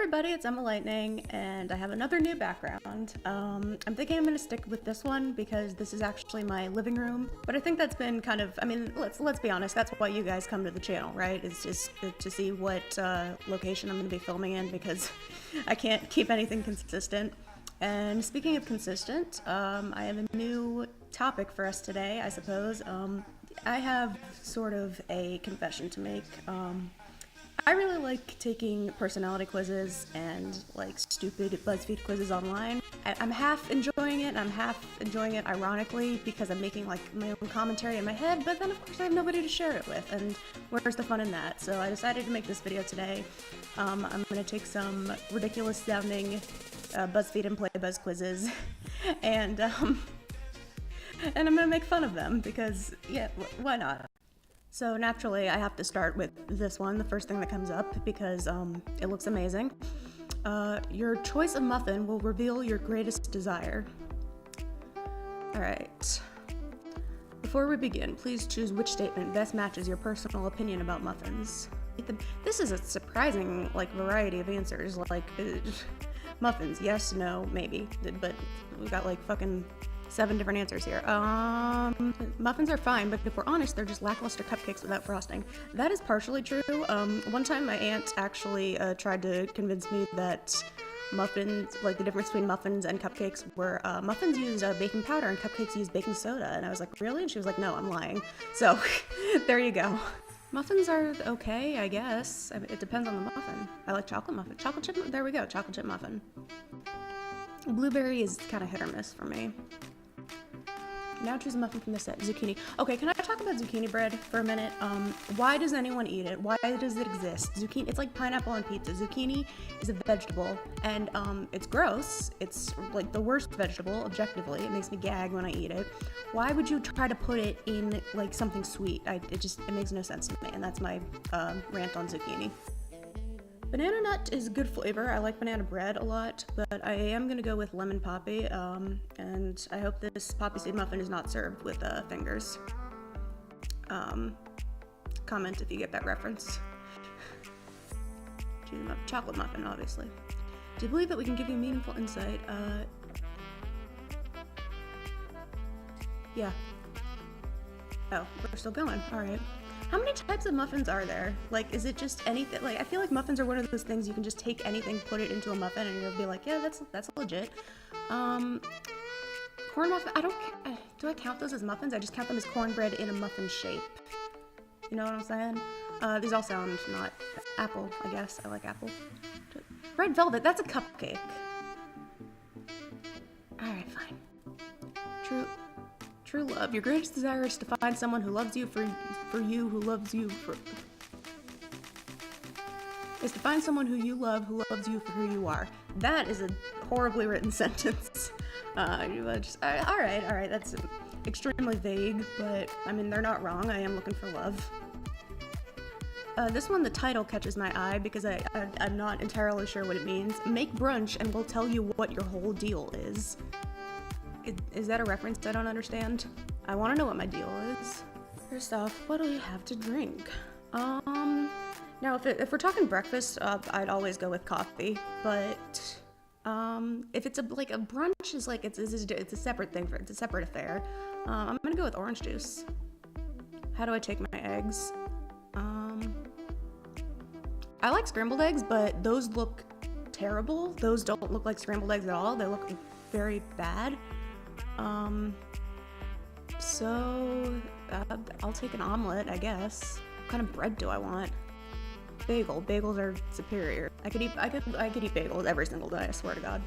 everybody, it's Emma Lightning, and I have another new background. I'm thinking I'm gonna stick with this one because this is actually my living room, but I think that's been kind of, I mean, let's be honest, that's why you guys come to the channel, right? It's just to see what location I'm gonna be filming in because I can't keep anything consistent. And speaking of consistent, I have a new topic for us today, I suppose. I have sort of a confession to make. I really like taking personality quizzes and like stupid BuzzFeed quizzes online. I'm half enjoying it, and I'm half enjoying it ironically because I'm making like my own commentary in my head, but then of course I have nobody to share it with, and where's the fun in that? So I decided to make this video today. I'm gonna take some ridiculous sounding BuzzFeed and Playbuzz quizzes and I'm gonna make fun of them because, yeah, why not? So naturally, I have to start with this one, the first thing that comes up, because it looks amazing. Your choice of muffin will reveal your greatest desire. Alright. Before we begin, please choose which statement best matches your personal opinion about muffins. This is a surprising, like, variety of answers, like, muffins, yes, no, maybe, but we got, like, fucking 7 different answers here. Muffins are fine, but if we're honest, they're just lackluster cupcakes without frosting. That is partially true. One time my aunt actually tried to convince me that muffins, like the difference between muffins and cupcakes were, muffins use baking powder and cupcakes use baking soda. And I was like, really? And she was like, no, I'm lying. So, there you go. Muffins are okay, I guess. I mean, it depends on the muffin. I like chocolate muffin. Chocolate chip, there we go, chocolate chip muffin. Blueberry is kind of hit or miss for me. Now choose a muffin from the set. Zucchini. Okay, can I talk about zucchini bread for a minute? Why does anyone eat it? Why does it exist? Zucchini, it's like pineapple on pizza. Zucchini is a vegetable, and it's gross. It's like the worst vegetable, objectively. It makes me gag when I eat it. Why would you try to put it in like something sweet? It makes no sense to me, and that's my rant on zucchini. Banana nut is a good flavor. I like banana bread a lot, but I am gonna go with lemon poppy, and I hope this poppy seed muffin is not served with fingers. Comment if you get that reference. Chocolate muffin, obviously. Do you believe that we can give you meaningful insight? Yeah. Oh, we're still going. All right. How many types of muffins are there? Like, is it just anything? Like, I feel like muffins are one of those things you can just take anything, put it into a muffin, and you'll be like, yeah, that's legit. Corn muffin, do I count those as muffins? I just count them as cornbread in a muffin shape. You know what I'm saying? These all sound not apple, I guess. I like apple. Red velvet, that's a cupcake. Alright, fine. True love. Your greatest desire is to find someone who loves you for you, who loves you for... Is to find someone who you love, who loves you for who you are. That is a horribly written sentence. Alright, that's extremely vague, but, I mean, they're not wrong. I am looking for love. This one, the title catches my eye because I'm not entirely sure what it means. Make brunch and we'll tell you what your whole deal is. Is that a reference I don't understand? I want to know what my deal is. First off, what do you have to drink? Now if we're talking breakfast, I'd always go with coffee, but if it's like a brunch is like it's a separate thing, it's a separate affair. I'm gonna go with orange juice. How do I take my eggs? I like scrambled eggs, but those look terrible. Those don't look like scrambled eggs at all. They look very bad. I'll take an omelet, I guess. What kind of bread do I want? Bagel. Bagels are superior. I could eat bagels every single day, I swear to God.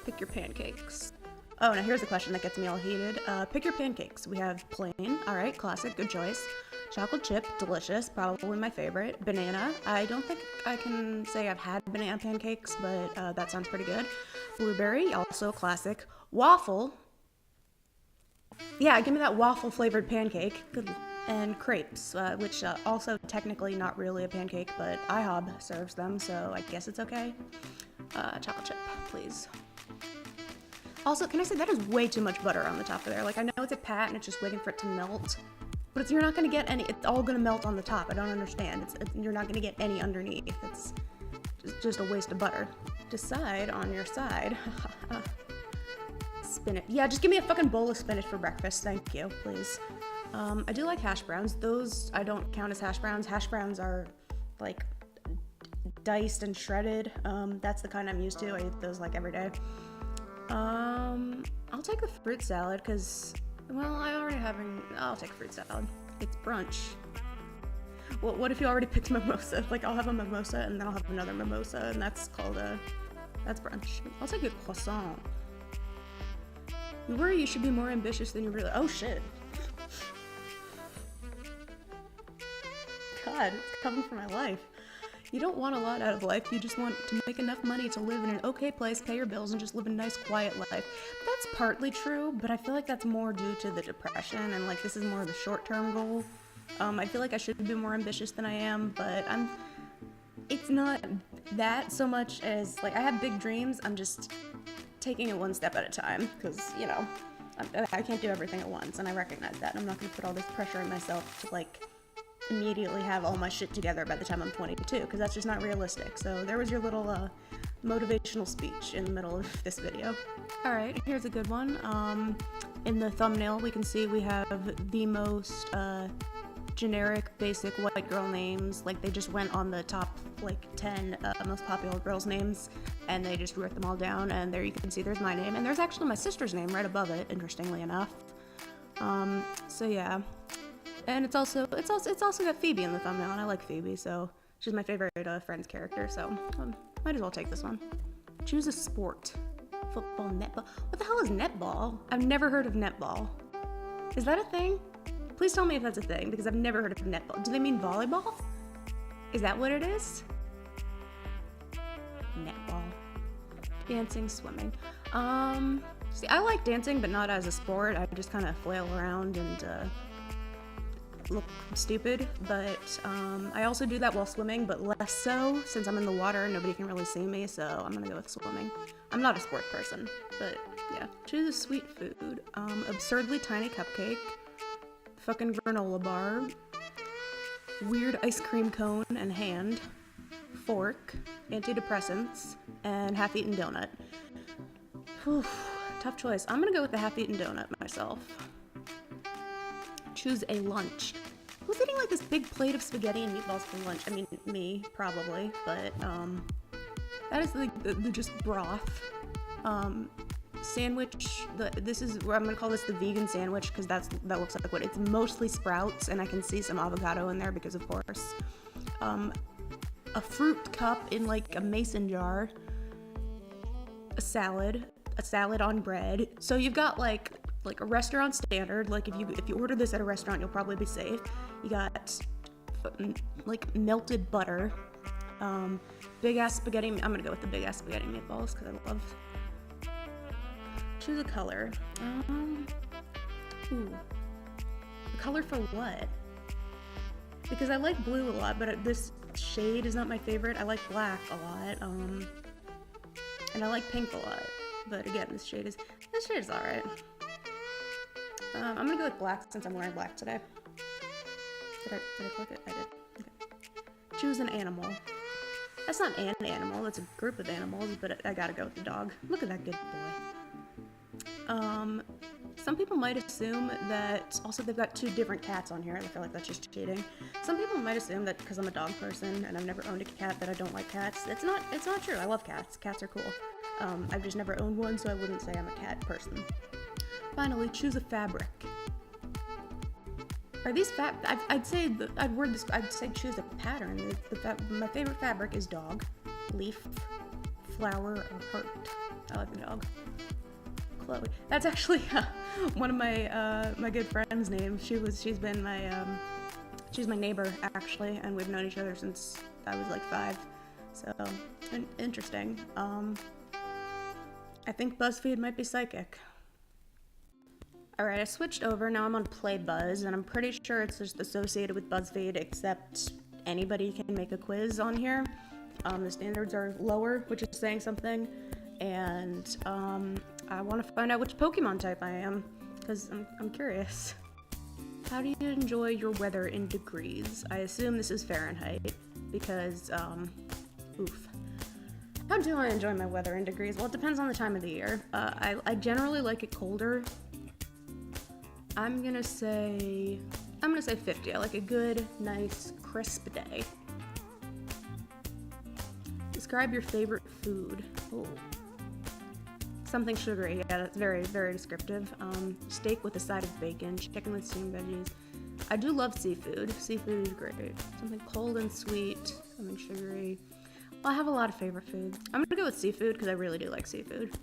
Pick your pancakes. Oh, now here's a question that gets me all heated. Pick your pancakes. We have plain, alright, classic, good choice. Chocolate chip, delicious, probably my favorite. Banana, I don't think I can say I've had banana pancakes, but that sounds pretty good. Blueberry, also a classic. Waffle, yeah, give me that waffle flavored pancake. Good. And crepes, which also technically not really a pancake, but IHOB serves them, so I guess it's okay. Chocolate chip, please. Also, can I say that is way too much butter on the top of there? Like, I know it's a pat and it's just waiting for it to melt, but you're not gonna get any. It's all gonna melt on the top. I don't understand. You're not gonna get any underneath. just a waste of butter. Decide on your side. Spinach. Yeah, just give me a fucking bowl of spinach for breakfast. Thank you, please. I do like hash browns. Those I don't count as hash browns. Hash browns are like diced and shredded. That's the kind I'm used to. I eat those like every day. I'll take the fruit salad because, well, I'll take a fruit salad. It's brunch. Well, what if you already picked mimosa? Like, I'll have a mimosa and then I'll have another mimosa, and that's that's brunch. I'll take a croissant. You worry you should be more ambitious than you really. Oh shit. God, it's coming for my life. You don't want a lot out of life, you just want to make enough money to live in an okay place, pay your bills, and just live a nice, quiet life. That's partly true, but I feel like that's more due to the depression, and like this is more of a short-term goal. I feel like I should be more ambitious than I am, but it's not that so much as, like, I have big dreams, I'm just taking it one step at a time, because, you know, I can't do everything at once, and I recognize that, and I'm not going to put all this pressure on myself to, like, immediately have all my shit together by the time I'm 22, because that's just not realistic. So there was your little motivational speech in the middle of this video. Alright, here's a good one. In the thumbnail we can see we have the most generic, basic white girl names. Like, they just went on the top, like, 10 most popular girls' names, and they just wrote them all down, and there you can see there's my name, and there's actually my sister's name right above it, interestingly enough. So yeah. And it's also got Phoebe in the thumbnail, and I like Phoebe, so she's my favorite Friends character, so might as well take this one. Choose a sport. Football, netball. What the hell is netball? I've never heard of netball. Is that a thing? Please tell me if that's a thing, because I've never heard of netball. Do they mean volleyball? Is that what it is? Netball. Dancing, swimming. See, I like dancing, but not as a sport. I just kind of flail around and look stupid, but I also do that while swimming, but less so since I'm in the water and nobody can really see me, so I'm gonna go with swimming. I'm not a sport person, but yeah. Choose a sweet food. Absurdly tiny cupcake, fucking granola bar, weird ice cream cone and hand, fork, antidepressants, and half-eaten donut. Whew, tough choice. I'm gonna go with the half-eaten donut myself. Choose a lunch. Who's eating like this big plate of spaghetti and meatballs for lunch? I mean, me, probably, but that is the just broth. Sandwich, this is where I'm gonna call this the vegan sandwich, because that looks like what it's mostly sprouts, and I can see some avocado in there because of course. A fruit cup in like a mason jar. A salad on bread. So you've got like a restaurant standard. Like if you order this at a restaurant, you'll probably be safe. You got like melted butter, big ass spaghetti. I'm gonna go with the big ass spaghetti meatballs because I love. Choose a color. Ooh, a color for what? Because I like blue a lot, but this shade is not my favorite. I like black a lot, and I like pink a lot. But again, this shade is alright. I'm gonna go with black since I'm wearing black today. Did I click it? I did. Okay. Choose an animal. That's not an animal, that's a group of animals, but I gotta go with the dog. Look at that good boy. Some people might assume that, also they've got two different cats on here, I feel like that's just cheating. Some people might assume that because I'm a dog person and I've never owned a cat that I don't like cats. It's not true, I love cats. Cats are cool. I've just never owned one, so I wouldn't say I'm a cat person. Finally, choose a fabric. Are these I'd say choose a pattern. My favorite fabric is dog, leaf, flower, or heart. I like the dog. Chloe. That's actually one of my good friend's names. She's my neighbor actually, and we've known each other since I was like 5. So interesting. I think BuzzFeed might be psychic. Alright, I switched over, now I'm on Play Buzz, and I'm pretty sure it's just associated with BuzzFeed, except anybody can make a quiz on here. The standards are lower, which is saying something, and I want to find out which Pokemon type I am, because I'm curious. How do you enjoy your weather in degrees? I assume this is Fahrenheit, because, oof. How do I enjoy my weather in degrees? Well, it depends on the time of the year. I generally like it colder. I'm gonna say 50. I like a good, nice, crisp day. Describe your favorite food. Oh. Something sugary. Yeah, that's very, very descriptive. Steak with a side of bacon, chicken with steamed veggies. I do love seafood. Seafood is great. Something cold and sweet, something sugary. Well, I have a lot of favorite foods. I'm gonna go with seafood because I really do like seafood.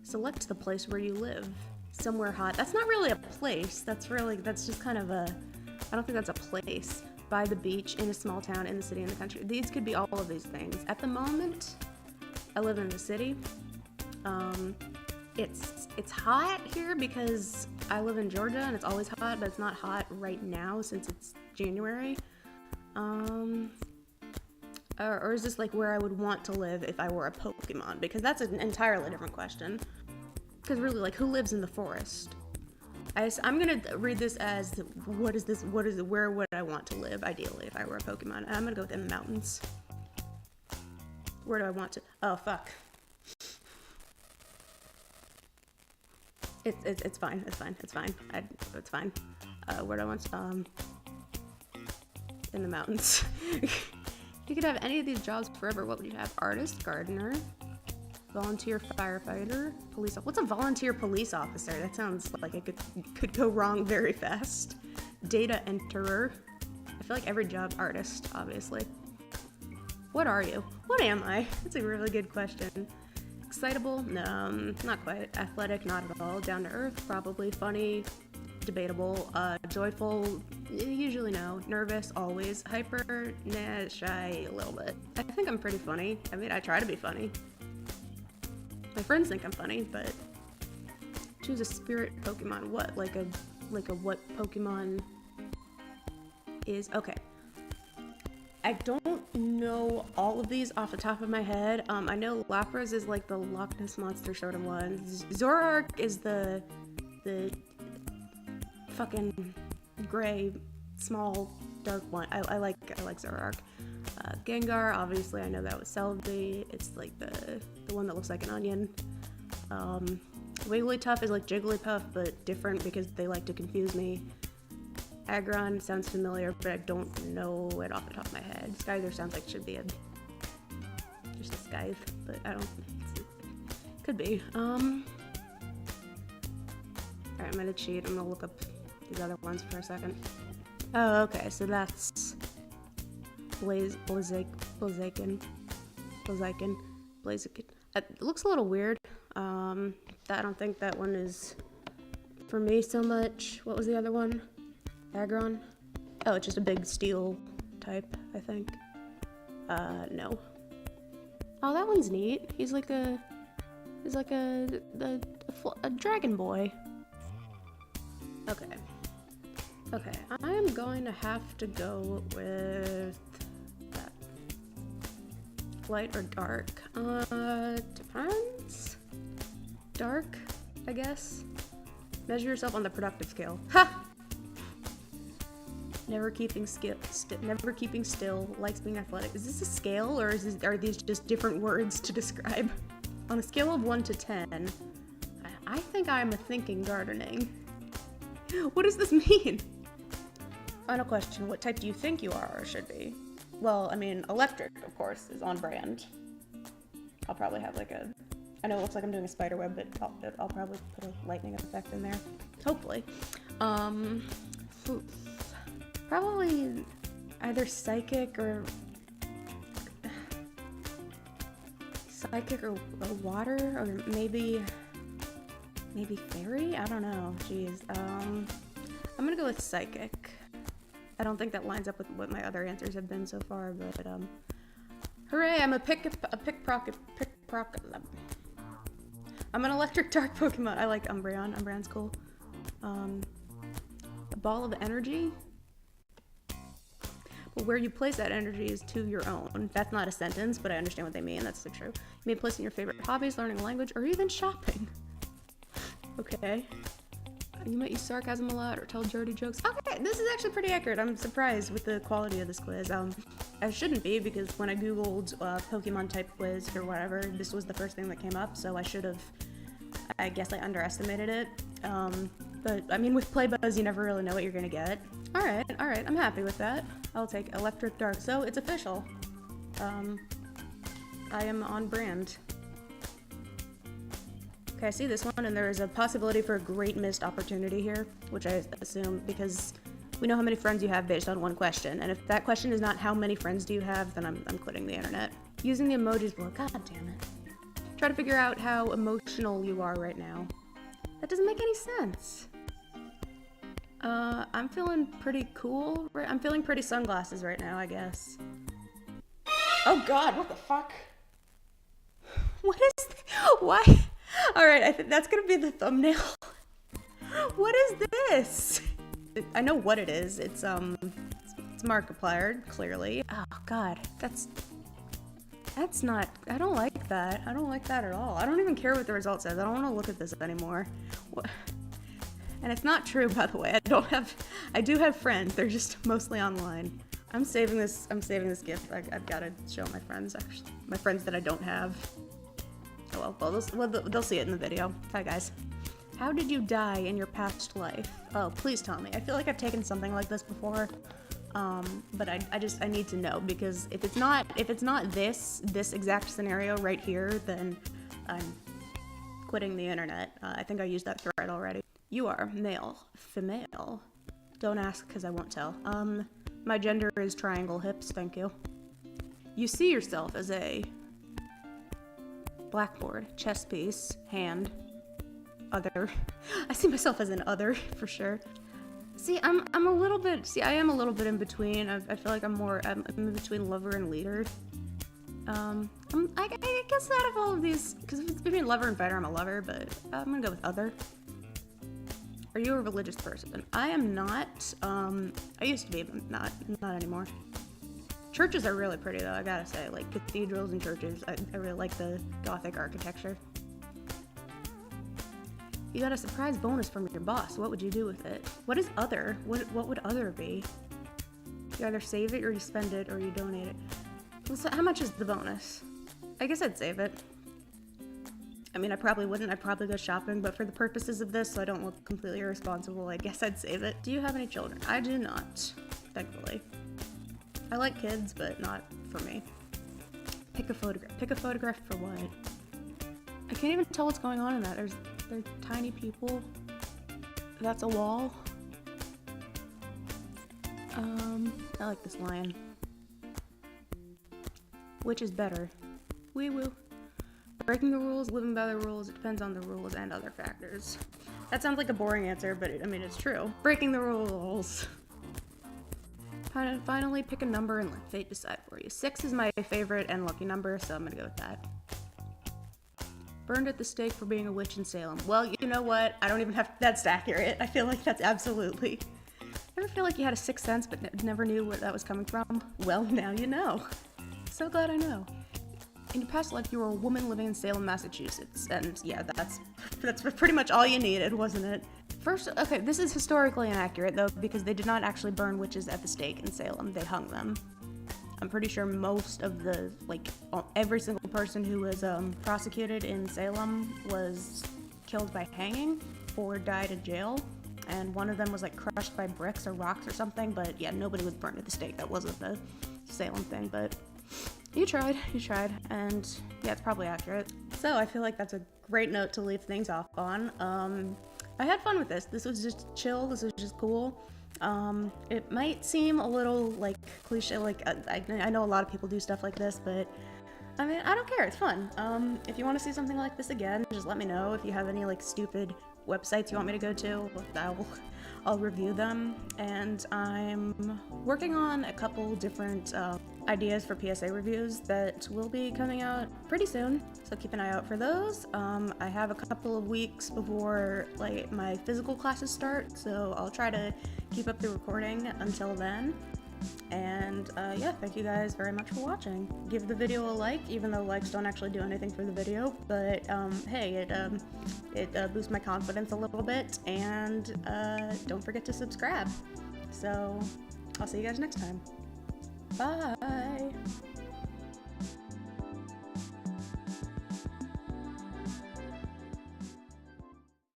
Select the place where you live. Somewhere hot. That's not really a place. That's just kind of a, I don't think that's a place. By the beach, in a small town, in the city, in the country. These could be all of these things. At the moment, I live in the city. It's hot here because I live in Georgia and it's always hot, but it's not hot right now since it's January. Or is this like where I would want to live if I were a Pokemon? Because that's an entirely different question. Because really, like, who lives in the forest? I'm gonna read this as where would I want to live ideally if I were a Pokemon? I'm gonna go within the mountains. Where do I want to? Oh fuck. It's fine. It's fine. It's fine. It's fine. Where do I want to? In the mountains. If you could have any of these jobs forever, what would you have? Artist, gardener, volunteer firefighter, police. What's a volunteer police officer? That sounds like it could go wrong very fast. Data enterer. I feel like every job. Artist, obviously. What are you? What am I? That's a really good question. Excitable? No, not quite. Athletic? Not at all. Down to earth? Probably. Funny? Debatable. Joyful? Usually no. Nervous? Always. Hyper? Nah. Shy? A little bit. I think I'm pretty funny. I mean, I try to be funny. My friends think I'm funny, but choose a spirit Pokemon. What? Like a what Pokemon is? Okay. I don't know all of these off the top of my head. I know Lapras is like the Loch Ness Monster sort of one. Zoroark is the fucking gray, small, dark one. I like Zoroark. Gengar, obviously I know that was Celebi. It's like the one that looks like an onion. Wigglytuff is like Jigglypuff, but different because they like to confuse me. Aggron sounds familiar, but I don't know it off the top of my head. Skyther sounds like it should be just a Scythe, but I don't. Could be. Alright, I'm gonna cheat. I'm gonna look up these other ones for a second. Oh, okay. So that's Blaziken. It looks a little weird. I don't think that one is for me so much. What was the other one? Aggron? Oh, it's just a big steel type, I think. No. Oh, that one's neat. He's like a dragon boy. Okay. Okay, I am going to have to go with that. Light or dark? Depends. Dark, I guess. Measure yourself on the productive scale. Ha! Never keeping still, likes being athletic. Is this a scale, or are these just different words to describe? On a scale of 1 to 10, I think I'm a thinking gardening. What does this mean? Final question, what type do you think you are or should be? Well, I mean, electric, of course, is on brand. I'll probably have like I know it looks like I'm doing a spider web, but I'll probably put a lightning effect in there. Hopefully. Probably either psychic or water, or maybe fairy? I don't know. Jeez. I'm gonna go with psychic. I don't think that lines up with what my other answers have been so far, but hooray! I'm a pickpocket. I'm an electric dark Pokemon. I like Umbreon. Umbreon's cool. A ball of energy. But where you place that energy is to your own. That's not a sentence, but I understand what they mean. That's so true. You may place in your favorite hobbies, learning a language, or even shopping. Okay. You might use sarcasm a lot or tell dirty jokes. Okay, this is actually pretty accurate. I'm surprised with the quality of this quiz. I shouldn't be, because when I googled Pokemon type quiz or whatever, this was the first thing that came up, so I should have, I guess I underestimated it. But I mean, with Playbuzz, you never really know what you're gonna get. Alright, I'm happy with that. I'll take Electric Dark. So, it's official. I am on brand. Okay, I see this one, and there is a possibility for a great missed opportunity here, which I assume, because we know how many friends you have based on one question, and if that question is not how many friends do you have, then I'm quitting the internet. Using the emojis, well, god damn it. Try to figure out how emotional you are right now. That doesn't make any sense. I'm feeling pretty cool. I'm feeling pretty sunglasses right now, I guess. Oh god, what the fuck? What is why? Alright, I think that's gonna be the thumbnail. What is this? I know what it is. It's Markiplier, clearly. Oh god, that's not, I don't like that. I don't like that at all. I don't even care what the result says. I don't want to look at this anymore. What? And it's not true, by the way. I do have friends. They're just mostly online. I'm saving this gift. I've got to show my friends, actually. My friends that I don't have. Oh well, they'll see it in the video. Bye, guys. How did you die in your past life? Oh, please tell me. I feel like I've taken something like this before. But I need to know, because if it's not this exact scenario right here, then I'm quitting the internet. I think I used that thread already. You are male, female. Don't ask, because I won't tell. My gender is triangle hips, thank you. You see yourself as a blackboard, chess piece, hand, other. I see myself as an other, for sure. See, I am a little bit in between. I feel like I'm in between lover and leader. I guess out of all of these, because if it's between lover and fighter, I'm a lover, but I'm gonna go with other. Are you a religious person? I am not. I used to be, but not anymore. Churches are really pretty, though, I gotta say. Like, cathedrals and churches, I really like the Gothic architecture. You got a surprise bonus from your boss. What would you do with it? What is other? What would other be? You either save it, or you spend it, or you donate it. Well, so how much is the bonus? I guess I'd save it. I mean, I probably wouldn't. I'd probably go shopping, but for the purposes of this, so I don't look completely irresponsible, I guess I'd save it. Do you have any children? I do not, thankfully. I like kids, but not for me. Pick a photograph. Pick a photograph for what? I can't even tell what's going on in that. They're tiny people. That's a wall. I like this lion. Which is better? Wee woo. Breaking the rules, living by the rules, it depends on the rules and other factors. That sounds like a boring answer, but I mean, it's true. Breaking the rules. Finally pick a number and let fate decide for you. 6 is my favorite and lucky number, so I'm gonna go with that. Burned at the stake for being a witch in Salem. Well, you know what? I don't even have, that's accurate. I feel like that's absolutely. Ever feel like you had a sixth sense but never knew where that was coming from? Well, now you know. So glad I know. In your past life, you were a woman living in Salem, Massachusetts. And yeah, that's pretty much all you needed, wasn't it? First, okay, this is historically inaccurate, though, because they did not actually burn witches at the stake in Salem. They hung them. I'm pretty sure most of the, like, every single person who was prosecuted in Salem was killed by hanging or died in jail. And one of them was, like, crushed by bricks or rocks or something. But yeah, nobody was burned at the stake. That wasn't the Salem thing, but you tried, and yeah, it's probably accurate. So I feel like that's a great note to leave things off on. I had fun with this. This was just chill. This was just cool. It might seem a little like cliche, like I know a lot of people do stuff like this, but I mean, I don't care. It's fun. If you want to see something like this again, just let me know. If you have any like stupid websites you want me to go to, I'll review them. And I'm working on a couple different ideas for PSA reviews that will be coming out pretty soon, so keep an eye out for those. I have a couple of weeks before like my physical classes start, so I'll try to keep up the recording until then. And yeah, thank you guys very much for watching. Give the video a like, even though likes don't actually do anything for the video, but hey, it boosts my confidence a little bit, and don't forget to subscribe. So I'll see you guys next time. Bye!